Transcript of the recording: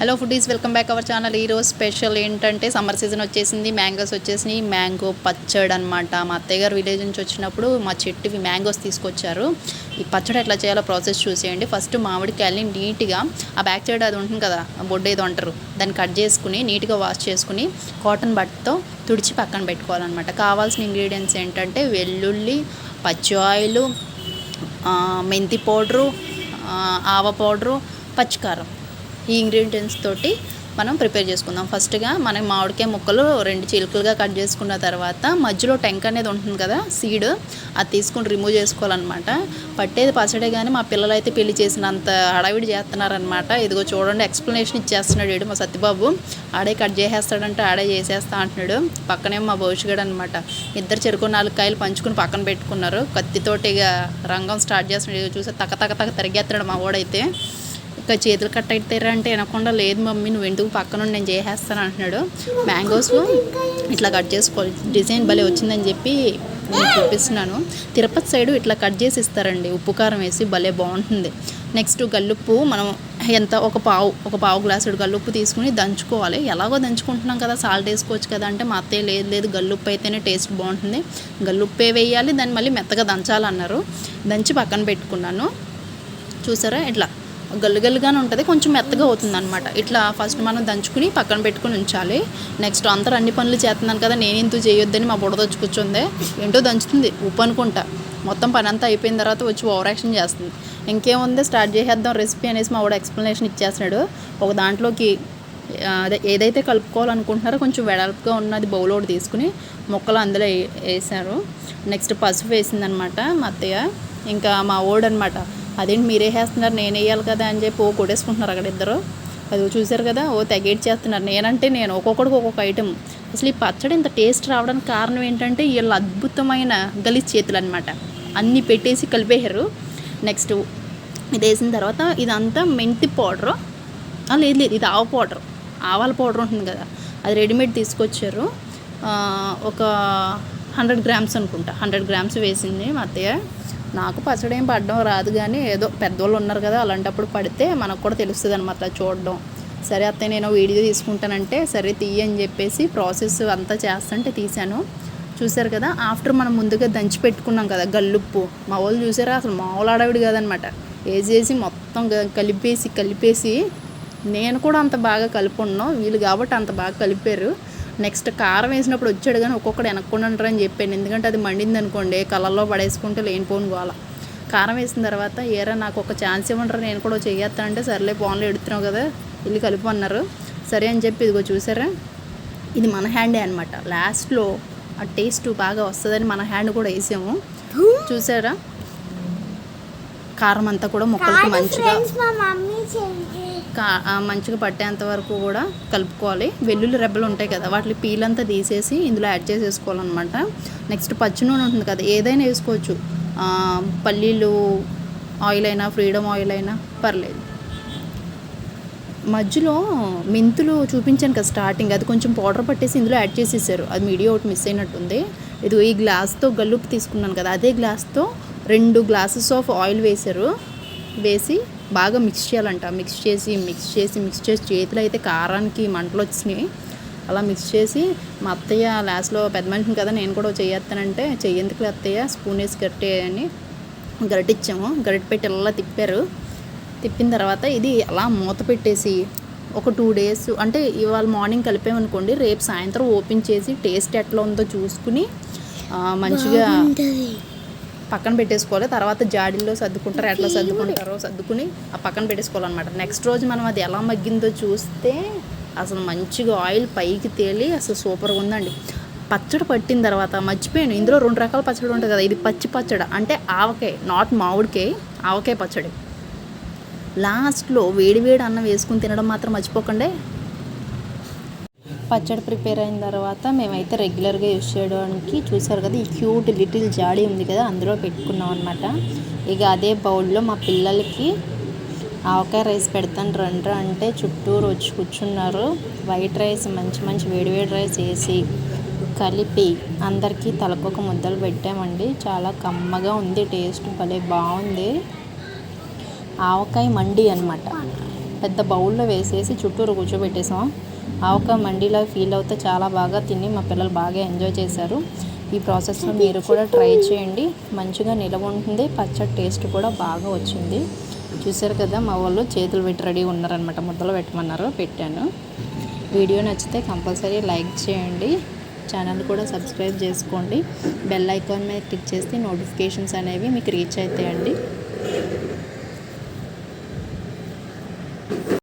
Hello foodies, welcome back our channel. ఈరోజు special ఏంటంటే summer season వచ్చేసింది, మ్యాంగోస్ వచ్చేసినాయి. మ్యాంగో పచ్చడి అనమాట. మా అత్తయ్య గారు విలేజ్ నుంచి వచ్చినప్పుడు మా చెట్టువి మ్యాంగోస్ తీసుకొచ్చారు. ఈ పచ్చడి ఎట్లా చేయాలో ప్రాసెస్ చూసేయండి. ఫస్ట్ మామిడికాయలని నీట్గా ఆ బ్యాక్ సైడ్ అది ఉంటుంది కదా, బొడ్డు ఏదో అంటారు, దాన్ని కట్ చేసుకుని నీట్గా వాష్ చేసుకుని కాటన్ బట్టతో తుడిచి పక్కన పెట్టుకోవాలన్నమాట. కావాల్సిన ఇంగ్రీడియంట్స్ ఏంటంటే వెల్లుల్లి, పచ్చి ఆయిల్, మెంతి పౌడరు, ఆవ పౌడరు, పచ్చికారం. ఈ ఇంగ్రీడియంట్స్ తోటి మనం ప్రిపేర్ చేసుకుందాం. ఫస్ట్గా మనం మామిడికాయ ముక్కలు 2 చీలికలుగా కట్ చేసుకున్న తర్వాత మధ్యలో టెంక్ అనేది ఉంటుంది కదా, సీడ్, అది తీసుకుని రిమూవ్ చేసుకోవాలన్నమాట. పట్టేది పచ్చడే, కానీ మా పిల్లలు అయితే పెళ్లి చేసినంత హడావిడి చేస్తున్నారనమాట. ఇదిగో చూడండి, ఎక్స్ప్లెనేషన్ ఇచ్చేస్తున్నాడు వీడు మా సత్యబాబు. ఆడే కట్ చేసేస్తాడంటే ఆడే చేసేస్తా అంటున్నాడు. పక్కనే మా భవిష్యగాడు అనమాట. ఇద్దరు చెరుకు 4 కాయలు పంచుకుని పక్కన పెట్టుకున్నారు. కత్తితోటి ఇక రంగం స్టార్ట్ చేస్తున్నాడు. చూస్తే తక్క తరిగేస్తున్నాడు మా వాడైతే. ఇక చేతులు కట్ అవుతారా అంటే వినకుండా, లేదు మమ్మీ నువ్వు ఎందుకు పక్కన నేను చేసేస్తాను అంటున్నాడు. మ్యాంగోస్ ఇట్లా కట్ చేసుకోవాలి, డిజైన్ భలే వచ్చిందని చెప్పి నేను చూపిస్తున్నాను. తిరుపతి సైడు ఇట్లా కట్ చేసి ఇస్తారండి, ఉప్పు కారం వేసి, భలే బాగుంటుంది. నెక్స్ట్ గల్లుప్పు మనం ఎంత ఒక పావు గ్లాసుడు గల్లుప్పు తీసుకుని దంచుకోవాలి. ఎలాగో దంచుకుంటున్నాం కదా, సాల్ట్ వేసుకోవచ్చు కదా అంటే మా అత్తయ్య లేదు గల్లుప్పు అయితేనే టేస్ట్ బాగుంటుంది, గల్లుప్పే వేయాలి, దాన్ని మళ్ళీ మెత్తగా దంచాలన్నారు. దంచి పక్కన పెట్టుకున్నాను. చూసారా, ఇట్లా గల్లుగానే ఉంటుంది, కొంచెం మెత్తగా అవుతుంది అనమాట. ఇట్లా ఫస్ట్ మనం దంచుకుని పక్కన పెట్టుకుని ఉంచాలి. నెక్స్ట్ అందరూ అన్ని పనులు చేస్తున్నాను కదా, నేను ఎందుకు చేయొద్దని మా బుడదొచ్చి కూర్చుంది. ఏంటో దంచుతుంది, ఉప్పు అనుకుంటా. మొత్తం పని అంతా అయిపోయిన తర్వాత వచ్చి ఓవర్ యాక్షన్ చేస్తుంది. ఇంకేముంది, స్టార్ట్ చేసేద్దాం రెసిపీ అనేసి మా వాడు ఎక్స్ప్లెనేషన్ ఇచ్చేస్తున్నాడు. ఒక దాంట్లోకి అదే ఏదైతే కలుపుకోవాలనుకుంటున్నారో కొంచెం వెడల్పుగా ఉన్నది బౌల్ ఒకటి తీసుకుని ముక్కలు అందులో వేసారు. నెక్స్ట్ పసుపు వేసిందనమాట మా అత్తయ్య. ఇంకా మా ఓడు అనమాట, అదేంటి మీరే వేస్తున్నారు, నేను వేయాలి కదా అని చెప్పి కొట్టేసుకుంటున్నారు అక్కడ ఇద్దరు. అది చూసారు కదా, తెగేట్ చేస్తున్నారు. నేను ఒక్కొక్కడికి ఒక్కొక్క ఐటెం. అసలు ఈ పచ్చడి ఇంత టేస్ట్ రావడానికి కారణం ఏంటంటే వీళ్ళు అద్భుతమైన గలీజ్ చేతులు అనమాట. అన్నీ పెట్టేసి కలిపేశారు. నెక్స్ట్ ఇది వేసిన తర్వాత ఇదంతా మెంతి పౌడరు, లేదు ఇది ఆవాల పౌడర్ ఉంటుంది కదా, అది రెడీమేడ్ తీసుకొచ్చారు. ఒక 100 గ్రామ్స్ అనుకుంటా, 100 గ్రామ్స్ వేసింది మా అత్తయ్య. నాకు పచ్చడి ఏం పడడం రాదు, కానీ ఏదో పెద్దవాళ్ళు ఉన్నారు కదా, అలాంటప్పుడు పడితే మనకు కూడా తెలుస్తుంది అనమాట చూడడం. సరే అత్తయ్య నేను వీడియో తీసుకుంటానంటే సరే తీయని చెప్పేసి ప్రాసెస్ అంతా చేస్తుంటే తీశాను. చూసారు కదా, ఆఫ్టర్ మనం ముందుగా దంచి పెట్టుకున్నాం కదా గల్లుప్పు, మా వాళ్ళు చూసారా అసలు మామూలు ఆడవిడి కాదనమాట. వేసేసి మొత్తం కలిపేసి నేను కూడా అంత బాగా కలుపుకున్నాను, వీళ్ళు కాబట్టి అంత బాగా కలిపారు. నెక్స్ట్ కారం వేసినప్పుడు వచ్చాడు, కానీ ఒక్కొక్కడు వెనక్కుండా అని చెప్పాను, ఎందుకంటే అది మండింది అనుకోండి కళ్ళల్లో పడేసుకుంటే లేనిపోను గోల. కారం వేసిన తర్వాత ఏరా నాకు ఒక ఛాన్స్ ఇవ్వంటారు, నేను కూడా చేస్తానంటే సర్లే ఫోన్లో ఎడుతున్నావు కదా వెళ్ళి కలుపు అన్నారు. సరే అని చెప్పి ఇదిగో చూసారా, ఇది మన హ్యాండే అనమాట. లాస్ట్లో ఆ టేస్ట్ బాగా వస్తుందని మన హ్యాండ్ కూడా వేసాము. చూసారా, కారం అంతా కూడా ముక్కలకి మంచిగా పట్టేంత వరకు కూడా కలుపుకోవాలి. వెల్లుల్లి రెబ్బలు ఉంటాయి కదా, వాటి పీల్ అంతా తీసేసి ఇందులో యాడ్ చేసేసుకోవాలన్నమాట. నెక్స్ట్ పచ్చి నూనె ఉంటుంది కదా, ఏదైనా వేసుకోవచ్చు, పల్లీలు ఆయిల్ అయినా ఫ్రీడమ్ ఆయిల్ అయినా పర్లేదు. మధ్యలో మెంతులు చూపించాను కదా స్టార్టింగ్, అది కొంచెం పౌడర్ పట్టేసి ఇందులో యాడ్ చేసేసారు. అది మీడియా ఒకటి మిస్ అయినట్టుంది. ఇది ఈ గ్లాస్తో గల్లుప్పు తీసుకున్నాను కదా, అదే గ్లాస్తో 2 గ్లాసెస్ ఆఫ్ ఆయిల్ వేశారు. వేసి బాగా మిక్స్ చేయాలంట. మిక్స్ చేసి చేతులు అయితే కారానికి మంటలు వచ్చినాయి. అలా మిక్స్ చేసి మా అత్తయ్య లాస్ట్లో పెద్ద మనిషిని కదా నేను కూడా చేస్తానంటే, చెయ్యేందుకు అత్తయ్య స్పూన్ వేసి గరిటెని గరిటిచ్చాము. గరిటె పెట్టి ఇలా తిప్పిన తర్వాత ఇది అలా మూత పెట్టేసి ఒక 2 days, అంటే ఇవాళ మార్నింగ్ కలిపామనుకోండి, రేపు సాయంత్రం ఓపెన్ చేసి టేస్ట్ ఎట్లా ఉందో చూసుకుని మంచిగా పక్కన పెట్టేసుకోవాలి. తర్వాత జాడీల్లో సర్దుకుంటారు, ఎట్లా సర్దుకుంటారో సర్దుకుని ఆ పక్కన పెట్టేసుకోవాలన్నమాట. నెక్స్ట్ రోజు మనం అది ఎలా మగ్గిందో చూస్తే అసలు మంచిగా ఆయిల్ పైకి తేలి అసలు సూపర్గా ఉందండి. పచ్చడి పట్టిన తర్వాత మర్చిపోయాను, ఇందులో 2 రకాల పచ్చడి ఉంటుంది కదా, ఇది పచ్చి పచ్చడి అంటే ఆవకాయ, నాట్ మామిడికాయ, ఆవకాయ పచ్చడి. లాస్ట్లో వేడి అన్నం వేసుకుని తినడం మాత్రం మర్చిపోకండి. పచ్చడి ప్రిపేర్ అయిన తర్వాత మేమైతే రెగ్యులర్గా యూజ్ చేయడానికి చూసారు కదా, ఈ క్యూట్ లిటిల్ జాడీ ఉంది కదా, అందులో పెట్టుకున్నాం అనమాట. ఇక అదే బౌల్లో మా పిల్లలకి ఆవకాయ రైస్ పెడతాను రండ్రా అంటే చుట్టూరు వచ్చి కూర్చున్నారు. వైట్ రైస్ మంచి వేడి రైస్ వేసి కలిపి అందరికీ తలకొక ముద్దలు పెట్టామండి. చాలా కమ్మగా ఉంది, టేస్ట్ భలే బాగుంది. ఆవకాయ మండి అనమాట. పెద్ద బౌల్లో వేసేసి చుట్టూరు కూర్చోబెట్టేసాం. ఆవకాయ మండిలా ఫీల్ అవుతే చాలా బాగా తిని మా పిల్లలు బాగా ఎంజాయ్ చేశారు. ఈ ప్రాసెస్లో మీరు కూడా ట్రై చేయండి. మంచిగా నిలవ ఉంటుంది. పచ్చడి టేస్ట్ కూడా బాగా వచ్చింది. చూసారు కదా, మా వాళ్ళు చేతులు పెట్టి రెడీ ఉన్నారనమాట. ముద్దలు పెట్టమన్నారు, పెట్టాను. వీడియో నచ్చితే కంపల్సరీ లైక్ చేయండి. ఛానల్ కూడా సబ్స్క్రైబ్ చేసుకోండి. బెల్ ఐకాన్ మీద క్లిక్ చేస్తే నోటిఫికేషన్స్ అనేవి మీకు రీచ్ అవుతాయండి.